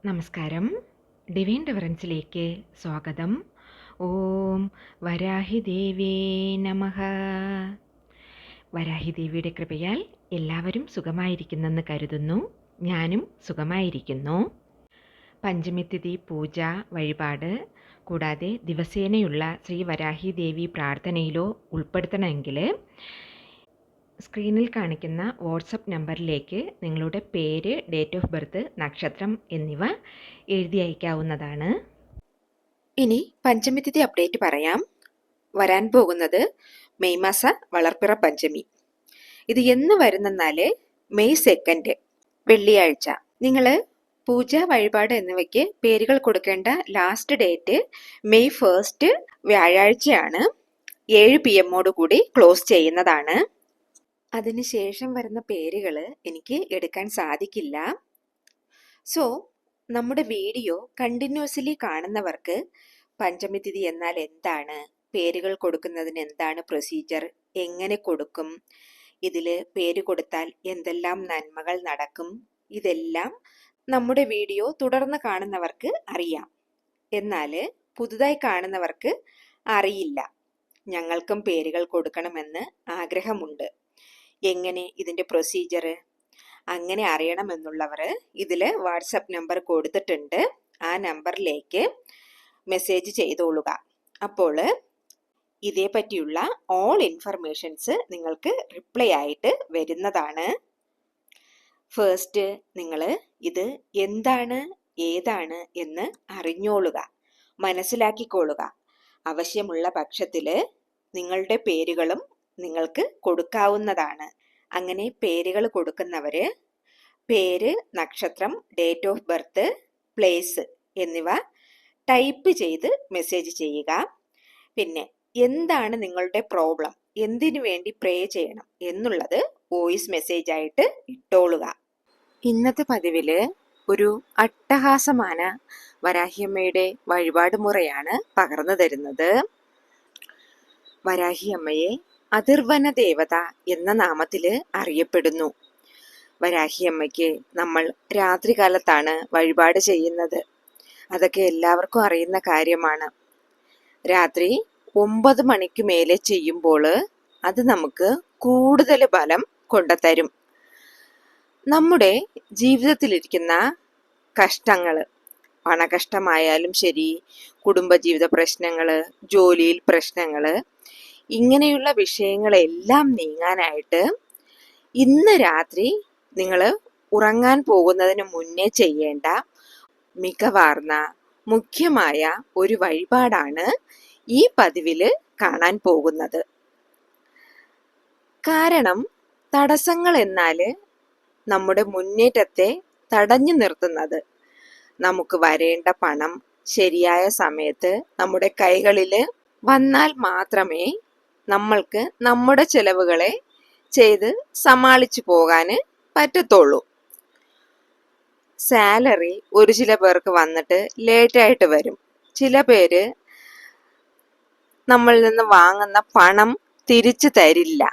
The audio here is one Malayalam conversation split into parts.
നമസ്കാരം. ഡിവൈൻ ഡിഫറൻസിലേക്ക് സ്വാഗതം. ഓം വരാഹി ദേവേ നമഃ. വരാഹി ദേവിയുടെ കൃപയാൽ എല്ലാവരും സുഖമായിരിക്കുന്നെന്ന് കരുതുന്നു. ഞാനും സുഖമായിരിക്കുന്നു. പഞ്ചമിത്തിഥി പൂജ വഴിപാട് കൂടാതെ ദിവസേനയുള്ള ശ്രീ വരാഹി ദേവി പ്രാർത്ഥനയിലോ ഉൾപ്പെടുത്തണമെങ്കിൽ സ്ക്രീനിൽ കാണിക്കുന്ന വാട്സപ്പ് നമ്പറിലേക്ക് നിങ്ങളുടെ പേര്, ഡേറ്റ് ഓഫ് ബർത്ത്, നക്ഷത്രം എന്നിവ എഴുതി അയക്കാവുന്നതാണ്. ഇനി പഞ്ചമിത്തിഥി അപ്ഡേറ്റ് പറയാം. വരാൻ പോകുന്നത് മെയ് മാസ വളർപ്പിറ പഞ്ചമി. ഇത് എന്ന് വരുന്നെന്നാൽ മെയ് 2 വെള്ളിയാഴ്ച. നിങ്ങൾ പൂജ വഴിപാട് എന്നിവയ്ക്ക് പേരുകൾ കൊടുക്കേണ്ട ലാസ്റ്റ് ഡേറ്റ് മെയ് 1 വ്യാഴാഴ്ചയാണ്. 7 PM കൂടി ക്ലോസ് ചെയ്യുന്നതാണ്. അതിനുശേഷം വരുന്ന പേരുകൾ എനിക്ക് എടുക്കാൻ സാധിക്കില്ല. സോ നമ്മുടെ വീഡിയോ കണ്ടിന്യൂസ്ലി കാണുന്നവർക്ക് പഞ്ചമിതിഥി എന്നാൽ എന്താണ്, പേരുകൾ കൊടുക്കുന്നതിന് എന്താണ് പ്രൊസീജിയർ, എങ്ങനെ കൊടുക്കും, ഇതിൽ പേര് കൊടുത്താൽ എന്തെല്ലാം നന്മകൾ നടക്കും, ഇതെല്ലാം നമ്മുടെ വീഡിയോ തുടർന്ന് കാണുന്നവർക്ക് അറിയാം. എന്നാൽ പുതുതായി കാണുന്നവർക്ക് അറിയില്ല. ഞങ്ങൾക്കും പേരുകൾ കൊടുക്കണമെന്ന് ആഗ്രഹമുണ്ട്. എങ്ങനെ ഇതിൻ്റെ പ്രൊസീജിയർ അങ്ങനെ അറിയണമെന്നുള്ളവർ ഇതിൽ വാട്സപ്പ് നമ്പർ കൊടുത്തിട്ടുണ്ട്. ആ നമ്പറിലേക്ക് മെസ്സേജ് ചെയ്തോളുക. അപ്പോൾ ഇതേ പറ്റിയുള്ള ഓൾ ഇൻഫർമേഷൻസ് നിങ്ങൾക്ക് റിപ്ലൈ ആയിട്ട് വരുന്നതാണ്. ഫസ്റ്റ് നിങ്ങൾ ഇത് എന്താണ് ഏതാണ് എന്ന് അറിഞ്ഞോളുക, മനസ്സിലാക്കിക്കൊള്ളുക. ആവശ്യമുള്ള പക്ഷത്തിൽ നിങ്ങളുടെ പേരുകളും നിങ്ങൾക്ക് കൊടുക്കാവുന്നതാണ്. അങ്ങനെ പേരുകൾ കൊടുക്കുന്നവർ പേര്, നക്ഷത്രം, ഡേറ്റ് ഓഫ് ബർത്ത്, പ്ലേസ് എന്നിവ ടൈപ്പ് ചെയ്ത് മെസ്സേജ് ചെയ്യുക. പിന്നെ എന്താണ് നിങ്ങളുടെ പ്രോബ്ലം, എന്തിനു വേണ്ടി പ്രേ ചെയ്യണം എന്നുള്ളത് വോയിസ് മെസ്സേജ് ആയിട്ട് ഇട്ടോളുക. ഇന്നത്തെ പതിവിൽ ഒരു അട്ടഹാസமான വരാഹിയമ്മയുടെ വഴിപാട് മുറയാണ് പകർന്നു തരുന്നത്. വരാഹിയമ്മയെ അതിർവന ദേവത എന്ന നാമത്തിൽ അറിയപ്പെടുന്നു. വരാഹിയമ്മയ്ക്ക് നമ്മൾ രാത്രികാലത്താണ് വഴിപാട് ചെയ്യുന്നത്. അതൊക്കെ എല്ലാവർക്കും അറിയുന്ന കാര്യമാണ്. രാത്രി 9 മണിക്ക് മേലെ ചെയ്യുമ്പോൾ അത് നമുക്ക് കൂടുതൽ ബലം കൊണ്ടുതരും. നമ്മുടെ ജീവിതത്തിലിരിക്കുന്ന കഷ്ടങ്ങൾ, പണകഷ്ടമായാലും ശരി, കുടുംബജീവിത പ്രശ്നങ്ങൾ, ജോലിയിൽ പ്രശ്നങ്ങൾ, ഇങ്ങനെയുള്ള വിഷയങ്ങളെല്ലാം നീങ്ങാനായിട്ട് ഇന്ന് രാത്രി നിങ്ങൾ ഉറങ്ങാൻ പോകുന്നതിന് മുന്നേ ചെയ്യേണ്ട മികവാർന്ന മുഖ്യമായ ഒരു വഴിപാടാണ് ഈ പതിവിൽ കാണാൻ പോകുന്നത്. കാരണം തടസ്സങ്ങൾ എന്നാൽ നമ്മുടെ മുന്നേറ്റത്തെ തടഞ്ഞു നിർത്തുന്നത്. നമുക്ക് വരേണ്ട പണം ശരിയായ സമയത്ത് നമ്മുടെ കൈകളിൽ വന്നാൽ മാത്രമേ നമ്മൾക്ക് നമ്മുടെ ചെലവുകളെ ചെയ്ത് സമാളിച്ചു പോകാൻ പറ്റത്തുള്ളൂ. സാലറി ചില പേർക്ക് വന്നിട്ട് ലേറ്റായിട്ട് വരും. ചില പേര് നമ്മളിൽ നിന്ന് വാങ്ങുന്ന പണം തിരിച്ചു തരില്ല.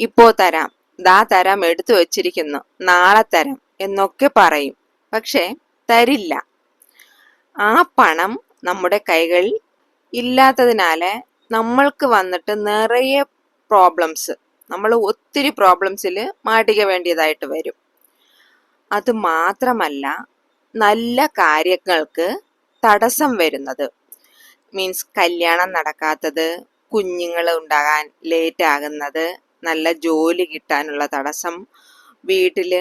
ഇപ്പോ തരാം, തരാം, എടുത്തു വച്ചിരിക്കുന്നു, നാളെ തരാം എന്നൊക്കെ പറയും. പക്ഷെ തരില്ല. ആ പണം നമ്മുടെ കൈകളിൽ ഇല്ലാത്തതിനാല് നമ്മൾക്ക് വന്നിട്ട് നിറയെ പ്രോബ്ലംസ്, നമ്മൾ ഒത്തിരി പ്രോബ്ലംസിൽ മാട്ടിക്ക വേണ്ടിയതായിട്ട് വരും. അത് മാത്രമല്ല, നല്ല കാര്യങ്ങൾക്ക് തടസ്സം വരുന്നത്, മീൻസ് കല്യാണം നടക്കാത്തത്, കുഞ്ഞുങ്ങൾ ഉണ്ടാകാൻ ലേറ്റ് ആകുന്നത്, നല്ല ജോലി കിട്ടാനുള്ള തടസ്സം, വീട്ടിൽ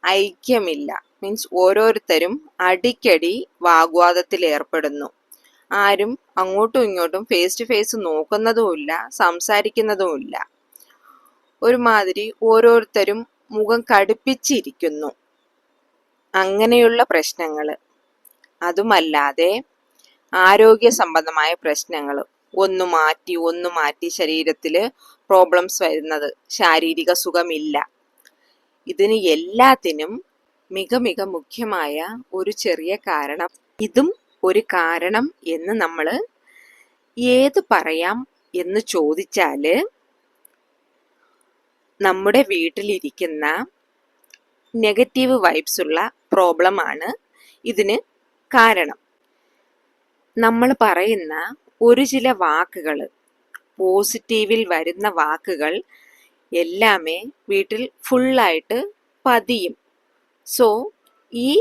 ഐക്യമില്ല, മീൻസ് ഓരോരുത്തരും അടിക്കടി വാഗ്വാദത്തിൽ ഏർപ്പെടുന്നു. ആരും അങ്ങോട്ടും ഇങ്ങോട്ടും ഫേസ് ടു ഫേസ് നോക്കുന്നതുമില്ല, സംസാരിക്കുന്നതുമില്ല. ഒരുമാതിരി ഓരോരുത്തരും മുഖം കടുപ്പിച്ചിരിക്കുന്നു. അങ്ങനെയുള്ള പ്രശ്നങ്ങൾ, അതുമല്ലാതെ ആരോഗ്യ സംബന്ധമായ പ്രശ്നങ്ങൾ, ഒന്ന് മാറ്റി ശരീരത്തിൽ പ്രോബ്ലംസ് വരുന്നത്, ശാരീരിക സുഖമില്ല, ഇതിന് എല്ലാത്തിനും മിക മുഖ്യമായ ഒരു ചെറിയ കാരണം, ഇതും ഒരു കാരണം എന്ന് നമ്മൾ ഏത് പറയാം എന്ന് ചോദിച്ചാൽ, നമ്മുടെ വീട്ടിലിരിക്കുന്ന നെഗറ്റീവ് വൈബ്സ് ഉള്ള പ്രോബ്ലമാണ് ഇതിന് കാരണം. നമ്മൾ പറയുന്ന ഒരു ചില വാക്കുകൾ, പോസിറ്റീവിൽ വരുന്ന വാക്കുകൾ എല്ലാമേ വീട്ടിൽ ഫുള്ളായിട്ട് പതിയും. സോ ഈ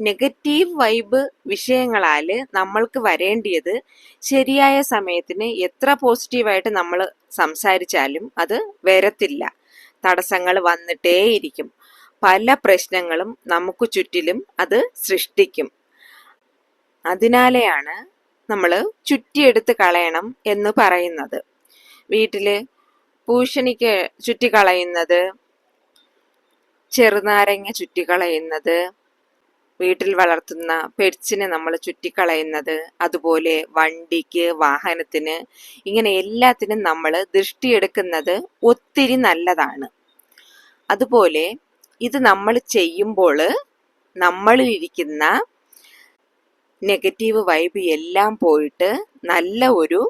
നെഗറ്റീവ് വൈബ് വിഷയങ്ങളാൽ നമ്മൾക്ക് വരേണ്ടിയത് ശരിയായ സമയത്തിന് എത്ര പോസിറ്റീവായിട്ട് നമ്മൾ സംസാരിച്ചാലും അത് വരത്തില്ല. തടസ്സങ്ങൾ വന്നിട്ടേയിരിക്കും. പല പ്രശ്നങ്ങളും നമുക്ക് ചുറ്റിലും അത് സൃഷ്ടിക്കും. അതിനാലെയാണ് നമ്മൾ ചുറ്റിയെടുത്ത് കളയണം എന്ന് പറയുന്നത്. വീട്ടിൽ പൂഷണിക്ക് ചുറ്റിക്കളയുന്നത്, ചെറുനാരങ്ങ ചുറ്റിക്കളയുന്നത്, വീട്ടിൽ വളർത്തുന്ന പെറ്റ്സിനെ നമ്മൾ ചുറ്റിക്കളയുന്നത്, അതുപോലെ വണ്ടിക്ക്, വാഹനത്തിന്, ഇങ്ങനെ എല്ലാത്തിനും നമ്മൾ ദൃഷ്ടിയെടുക്കുന്നത് ഒത്തിരി നല്ലതാണ്. അതുപോലെ ഇത് നമ്മൾ ചെയ്യുമ്പോൾ നമ്മളിലിരിക്കുന്ന നെഗറ്റീവ് വൈബ് എല്ലാം പോയിട്ട് നല്ല ഒരു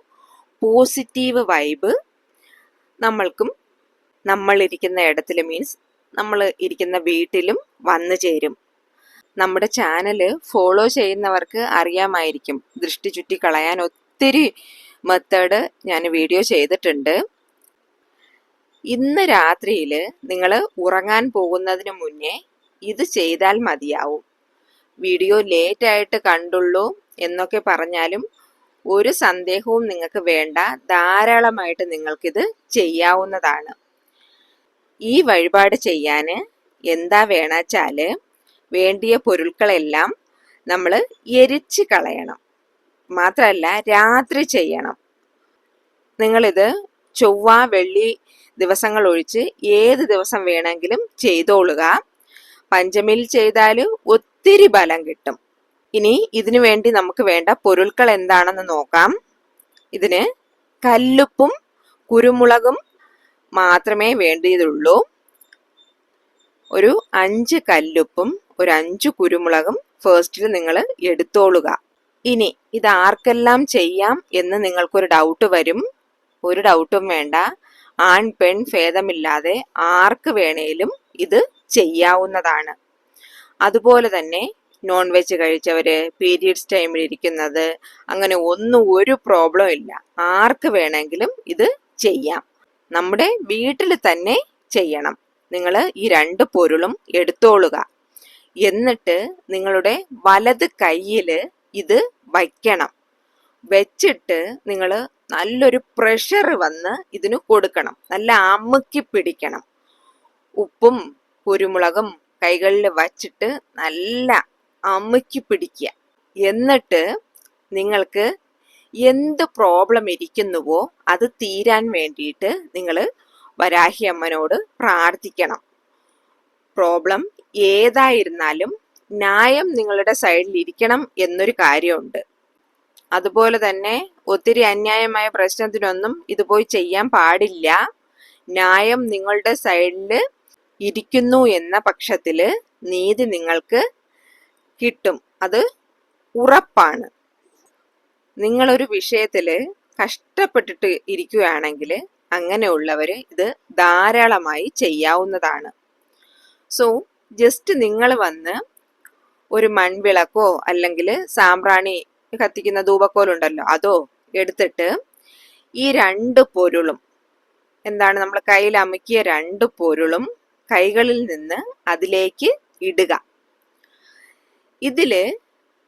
പോസിറ്റീവ് വൈബ് നമ്മൾക്കും നമ്മളിരിക്കുന്ന ഇടത്തിൽ, മീൻസ് നമ്മൾ ഇരിക്കുന്ന വീട്ടിലും വന്നു ചേരും. നമ്മുടെ ചാനൽ ഫോളോ ചെയ്യുന്നവർക്ക് അറിയാമായിരിക്കും, ദൃഷ്ടി ചുറ്റി കളയാൻ ഒത്തിരി മെത്തേഡ് ഞാൻ വീഡിയോ ചെയ്തിട്ടുണ്ട്. ഇന്ന് രാത്രിയിൽ നിങ്ങൾ ഉറങ്ങാൻ പോകുന്നതിന് മുന്നേ ഇത് ചെയ്താൽ മതിയാവും. വീഡിയോ ലേറ്റായിട്ട് കണ്ടുള്ളൂ എന്നൊക്കെ പറഞ്ഞാലും ഒരു സന്ദേഹവും നിങ്ങൾക്ക് വേണ്ട, ധാരാളമായിട്ട് നിങ്ങൾക്കിത് ചെയ്യാവുന്നതാണ്. ഈ വഴിപാട് ചെയ്യാൻ എന്താ വേണച്ചാൽ വേണ്ടിയ പൊരുൾക്കളെല്ലാം നമ്മൾ എരിച്ച് കളയണം. മാത്രമല്ല രാത്രി ചെയ്യണം. നിങ്ങളിത് ചൊവ്വ, വെള്ളി ദിവസങ്ങൾ ഒഴിച്ച് ഏത് ദിവസം വേണമെങ്കിലും ചെയ്തോളുക. പഞ്ചമിയിൽ ചെയ്താൽ ഒത്തിരി ബലം കിട്ടും. ഇനി ഇതിനു വേണ്ടി നമുക്ക് വേണ്ട പൊരുൾക്കൾ എന്താണെന്ന് നോക്കാം. ഇതിന് കല്ലുപ്പും കുരുമുളകും മാത്രമേ വേണ്ടിയതുള്ളൂ. ഒരു 5 കല്ലുപ്പും ഒരു 5 കുരുമുളകും ഫേസ്റ്റിൽ നിങ്ങൾ എടുത്തോളുക. ഇനി ഇത് ആർക്കെല്ലാം ചെയ്യാം എന്ന് നിങ്ങൾക്കൊരു ഡൗട്ട് വരും. ഒരു ഡൗട്ടും വേണ്ട. ആൺ പെൺ ഭേദമില്ലാതെ ആർക്ക് വേണേലും ഇത് ചെയ്യാവുന്നതാണ്. അതുപോലെ തന്നെ നോൺ വെജ് കഴിച്ചവര്, പീരിയഡ്സ് ടൈമിൽ ഇരിക്കുന്നത്, അങ്ങനെ ഒരു പ്രോബ്ലം ഇല്ല. ആർക്ക് വേണമെങ്കിലും ഇത് ചെയ്യാം. നമ്മുടെ വീട്ടിൽ തന്നെ ചെയ്യണം. നിങ്ങൾ ഈ 2 പൊരുളും എടുത്തോളുക. എന്നിട്ട് നിങ്ങളുടെ വലത് കയ്യിൽ ഇത് വയ്ക്കണം. വെച്ചിട്ട് നിങ്ങൾ നല്ലൊരു പ്രഷർ വന്ന് ഇതിന് കൊടുക്കണം. നല്ല അമുക്കി പിടിക്കണം. ഉപ്പും കുരുമുളകും കൈകളിൽ വച്ചിട്ട് നല്ല അമുക്കി പിടിക്കുക. എന്നിട്ട് നിങ്ങൾക്ക് എന്ത് പ്രോബ്ലം ഇരിക്കുന്നുവോ അത് തീരാൻ വേണ്ടിയിട്ട് നിങ്ങൾ വരാഹി അമ്മനോട് പ്രാർത്ഥിക്കണം. പ്രോബ്ലം ഏതായിരുന്നാലും ന്യായം നിങ്ങളുടെ സൈഡിൽ ഇരിക്കണം എന്നൊരു കാര്യമുണ്ട്. അതുപോലെ തന്നെ ഒത്തിരി അന്യായമായ പ്രശ്നത്തിനൊന്നും ഇത് പോയി ചെയ്യാൻ പാടില്ല. ന്യായം നിങ്ങളുടെ സൈഡിൽ ഇരിക്കുന്നു എന്ന പക്ഷത്തിൽ നീതി നിങ്ങൾക്ക് കിട്ടും. അത് ഉറപ്പാണ്. നിങ്ങളൊരു വിഷയത്തിൽ കഷ്ടപ്പെട്ടിട്ട് ഇരിക്കുകയാണെങ്കിൽ അങ്ങനെയുള്ളവർ ഇത് ധാരാളമായി ചെയ്യാവുന്നതാണ്. സോ ജസ്റ്റ് നിങ്ങൾ വന്ന് ഒരു മൺവിളക്കോ അല്ലെങ്കിൽ സാമ്പ്രാണി കത്തിക്കുന്ന ധൂപക്കോലുണ്ടല്ലോ അതോ എടുത്തിട്ട് ഈ 2 പൊരുളും, എന്താണ് നമ്മൾ കയ്യിൽ അമുക്കിയ 2 പൊരുളും കൈകളിൽ നിന്ന് അതിലേക്ക് ഇടുക. ഇതില്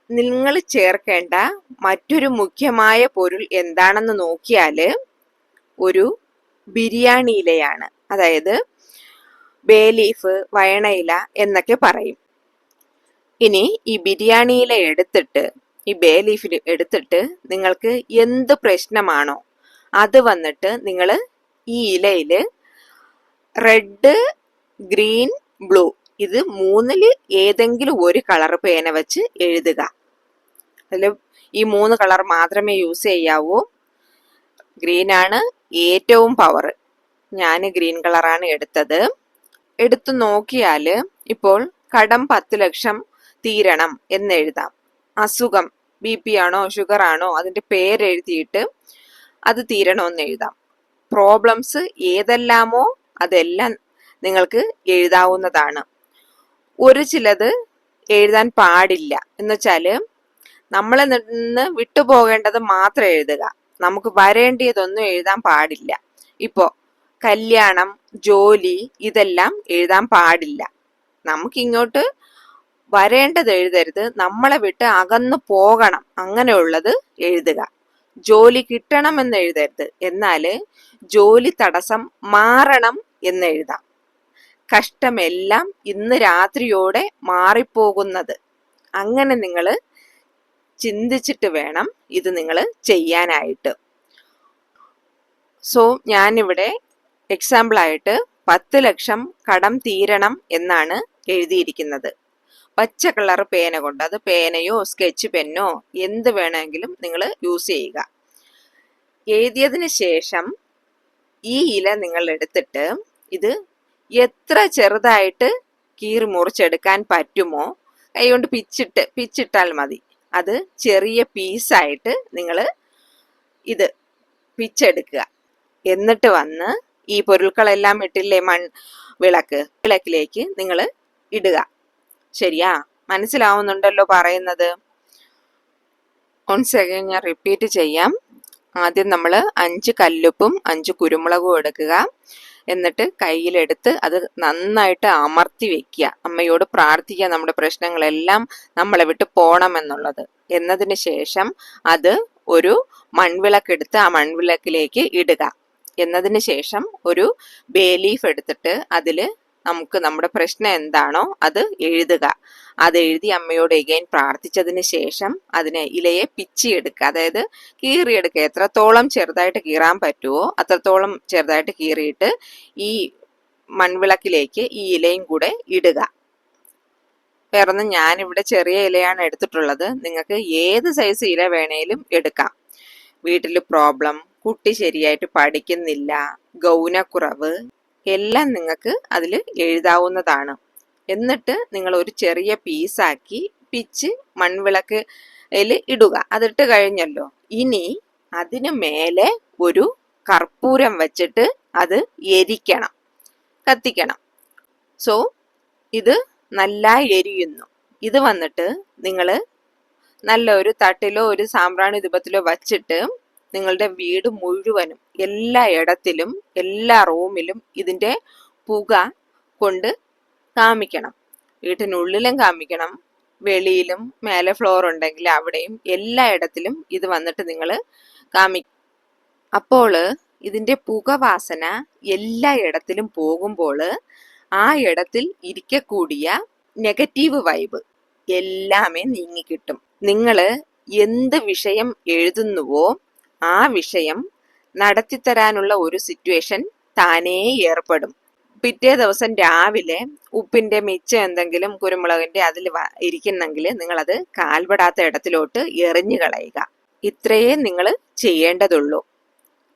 നിങ്ങൾ ചേർക്കേണ്ട മറ്റൊരു മുഖ്യമായ പൊരുൾ എന്താണെന്ന് നോക്കിയാൽ ഒരു ബിരിയാണി ഇലയാണ്. അതായത് ബേ ലീഫ്, വയണയില എന്നൊക്കെ പറയും. ഇനി ഈ ബിരിയാണി ഇല എടുത്തിട്ട്, ഈ ബേ ലീഫിൽ എടുത്തിട്ട് നിങ്ങൾക്ക് എന്ത് പ്രശ്നമാണോ അത് വന്നിട്ട് നിങ്ങൾ ഈ ഇലയിൽ റെഡ്, ഗ്രീൻ, ബ്ലൂ ഇത് 3ൽ ഏതെങ്കിലും ഒരു കളർ പേന വെച്ച് എഴുതുക. അതിൽ ഈ 3 കളർ മാത്രമേ യൂസ് ചെയ്യാവൂ. ഗ്രീൻ ആണ് ഏറ്റവും പവർ. ഞാൻ ഗ്രീൻ കളറാണ് എടുത്തത്. എടുത്തു നോക്കിയാൽ ഇപ്പോൾ കടം 10 ലക്ഷം തീരണം എന്നെഴുതാം. അസുഖം BP ആണോ ഷുഗർ ആണോ അതിൻ്റെ പേരെഴുതിയിട്ട് അത് തീരണമെന്ന് എഴുതാം. പ്രോബ്ലംസ് ഏതെല്ലാമോ അതെല്ലാം നിങ്ങൾക്ക് എഴുതാവുന്നതാണ്. ഒരു ചിലത് എഴുതാൻ പാടില്ല. എന്നുവെച്ചാല് നമ്മളെ നിന്ന് വിട്ടുപോകേണ്ടത് മാത്രം എഴുതുക. നമുക്ക് വരേണ്ടിയതൊന്നും എഴുതാൻ പാടില്ല. ഇപ്പോ കല്യാണം, ജോലി ഇതെല്ലാം എഴുതാൻ പാടില്ല. നമുക്കിങ്ങോട്ട് വരേണ്ടത് എഴുതരുത്, നമ്മളെ വിട്ട് അകന്നു പോകണം അങ്ങനെയുള്ളത് എഴുതുക. ജോലി കിട്ടണമെന്ന് എഴുതരുത്, എന്നാല് ജോലി തടസ്സം മാറണം എന്ന് എഴുതാം. കഷ്ടമെല്ലാം ഇന്ന് രാത്രിയോടെ മാറിപ്പോകുന്നത്. അങ്ങനെ നിങ്ങൾ ചിന്തിച്ചിട്ട് വേണം ഇത് നിങ്ങൾ ചെയ്യാനായിട്ട്. സോ ഞാനിവിടെ എക്സാമ്പിളായിട്ട് 10 ലക്ഷം കടം തീരണം എന്നാണ് എഴുതിയിരിക്കുന്നത്. പച്ച കളർ പേന കൊണ്ട്, അത് പേനയോ സ്കെച്ച് പെന്നോ എന്ത് വേണമെങ്കിലും നിങ്ങൾ യൂസ് ചെയ്യുക. എഴുതിയതിന് ശേഷം ഈ ഇല നിങ്ങൾ എടുത്തിട്ട് ഇത് എത്ര ചെറുതായിട്ട് കീറി മുറിച്ചെടുക്കാൻ പറ്റുമോ കൈകൊണ്ട് പിച്ചിട്ടാൽ മതി. അത് ചെറിയ പീസായിട്ട് നിങ്ങൾ ഇത് പിച്ചെടുക്കുക. എന്നിട്ട് വന്ന് ഈ പൊരുൾക്കളെല്ലാം ഇട്ടില്ലേ വിളക്കിലേക്ക് നിങ്ങൾ ഇടുക. ശരിയാ? മനസ്സിലാവുന്നുണ്ടല്ലോ പറയുന്നത്? once again ഞാൻ റിപ്പീറ്റ് ചെയ്യാം. ആദ്യം നമ്മൾ 5 കല്ലുപ്പും 5 കുരുമുളകും എടുക്കുക. എന്നിട്ട് കയ്യിലെടുത്ത് അത് നന്നായിട്ട് അമർത്തി വെക്കുക. അമ്മയോട് പ്രാർത്ഥിക്കുക നമ്മുടെ പ്രശ്നങ്ങളെല്ലാം നമ്മളെ വിട്ട് പോണമെന്നുള്ളത്. എന്നതിന് ശേഷം അത് ഒരു മൺവിളക്കെടുത്ത് ആ മൺവിളക്കിലേക്ക് ഇടുക. എന്നതിന് ശേഷം ഒരു ബേ ലീഫ് എടുത്തിട്ട് അതിൽ നമുക്ക് നമ്മുടെ പ്രശ്നം എന്താണോ അത് എഴുതുക. അത് എഴുതി അമ്മയോട് എഗെയിൻ പ്രാർത്ഥിച്ചതിന് ശേഷം അതിനെ ഇലയെ പിച്ചിയെടുക്കുക, അതായത് കീറിയെടുക്കുക. എത്രത്തോളം ചെറുതായിട്ട് കീറാൻ പറ്റുമോ അത്രത്തോളം ചെറുതായിട്ട് കീറിയിട്ട് ഈ മൺവിളക്കിലേക്ക് ഈ ഇലയും കൂടെ ഇടുക. വേറൊന്നും, ഞാനിവിടെ ചെറിയ ഇലയാണ് എടുത്തിട്ടുള്ളത്. നിങ്ങൾക്ക് ഏത് സൈസ് ഇല വേണേലും എടുക്കാം. വീട്ടിൽ പ്രോബ്ലം, കുട്ടി ശരിയായിട്ട് പഠിക്കുന്നില്ല, ഗൗനക്കുറവ് എല്ലാം നിങ്ങൾക്ക് അതിൽ എഴുതാവുന്നതാണ്. എന്നിട്ട് നിങ്ങൾ ഒരു ചെറിയ പീസാക്കി പിച്ച് മൺവിളക്കിൽ ഇടുക. അതിട്ട് കഴിഞ്ഞല്ലോ. ഇനി അതിന് മേലെ ഒരു കർപ്പൂരം വെച്ചിട്ട് അത് എരിക്കണം, കത്തിക്കണം. സോ ഇത് നല്ല എരിയുന്നു. ഇത് വന്നിട്ട് നിങ്ങൾ നല്ല ഒരു തട്ടിലോ ഒരു സാമ്പ്രാണി ദീപത്തിലോ വച്ചിട്ട് നിങ്ങളുടെ വീട് മുഴുവനും എല്ലാ ഇടത്തിലും എല്ലാ റൂമിലും ഇതിൻ്റെ പുക കൊണ്ട് കാമിക്കണം. വീട്ടിനുള്ളിലും കാമിക്കണം, വെളിയിലും മേലെ ഫ്ലോർ ഉണ്ടെങ്കിൽ അവിടെയും എല്ലായിടത്തിലും ഇത് വന്നിട്ട് നിങ്ങൾ അപ്പോൾ ഇതിൻ്റെ പുകവാസന എല്ലാ ഇടത്തിലും പോകുമ്പോൾ ആ ഇടത്തിൽ ഇരിക്കക്കൂടിയ നെഗറ്റീവ് വൈബ് എല്ലാമേ നീങ്ങിക്കിട്ടും. നിങ്ങൾ എന്ത് വിഷയം എഴുതുന്നുവോ ആ വിഷയം നടത്തിത്തരാനുള്ള ഒരു സിറ്റുവേഷൻ താനേ ഏർപ്പെടും. പിറ്റേ ദിവസം രാവിലെ ഉപ്പിന്റെ മിച്ചം എന്തെങ്കിലും കുരുമുളകിന്റെ അതിൽ ഇരിക്കുന്നെങ്കിൽ നിങ്ങളത് കാൽപെടാത്ത ഇടത്തിലോട്ട് എറിഞ്ഞു കളയുക. ഇത്രയേ നിങ്ങൾ ചെയ്യേണ്ടതുള്ളൂ.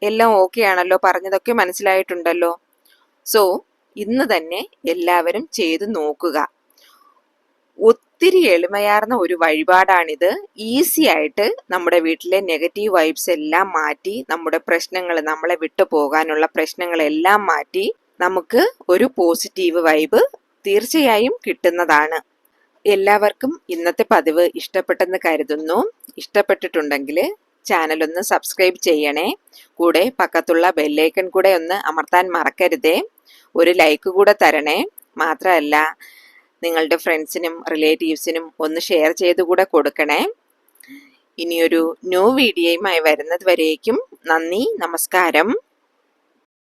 എല്ലാം ഓക്കെ ആണല്ലോ? പറഞ്ഞതൊക്കെ മനസ്സിലായിട്ടുണ്ടല്ലോ? സോ ഇന്ന് തന്നെ എല്ലാവരും ചെയ്തു നോക്കുക. ഒത്തിരി എളിമയാർന്ന ഒരു വഴിപാടാണിത്. ഈസി ആയിട്ട് നമ്മുടെ വീട്ടിലെ നെഗറ്റീവ് വൈബ്സ് എല്ലാം മാറ്റി, നമ്മുടെ പ്രശ്നങ്ങൾ, നമ്മളെ വിട്ടു പോകാനുള്ള പ്രശ്നങ്ങളെല്ലാം മാറ്റി നമുക്ക് ഒരു പോസിറ്റീവ് വൈബ് തീർച്ചയായും കിട്ടുന്നതാണ്. എല്ലാവർക്കും ഇന്നത്തെ പതിവ് ഇഷ്ടപ്പെട്ടെന്ന് കരുതുന്നു. ഇഷ്ടപ്പെട്ടിട്ടുണ്ടെങ്കിൽ ചാനൽ ഒന്ന് സബ്സ്ക്രൈബ് ചെയ്യണേ. കൂടെ പക്കത്തുള്ള ബെല്ലൈക്കൺ കൂടെ ഒന്ന് അമർത്താൻ മറക്കരുതേ. ഒരു ലൈക്ക് കൂടെ തരണേ. മാത്രമല്ല നിങ്ങളുടെ ഫ്രണ്ട്സിനും റിലേറ്റീവ്സിനും ഒന്ന് ഷെയർ ചെയ്തുകൂടെ കൊടുക്കണേ. ഇനിയൊരു ന്യൂ വീഡിയോയുമായി വരുന്നത് വരേക്കും നന്ദി, നമസ്കാരം.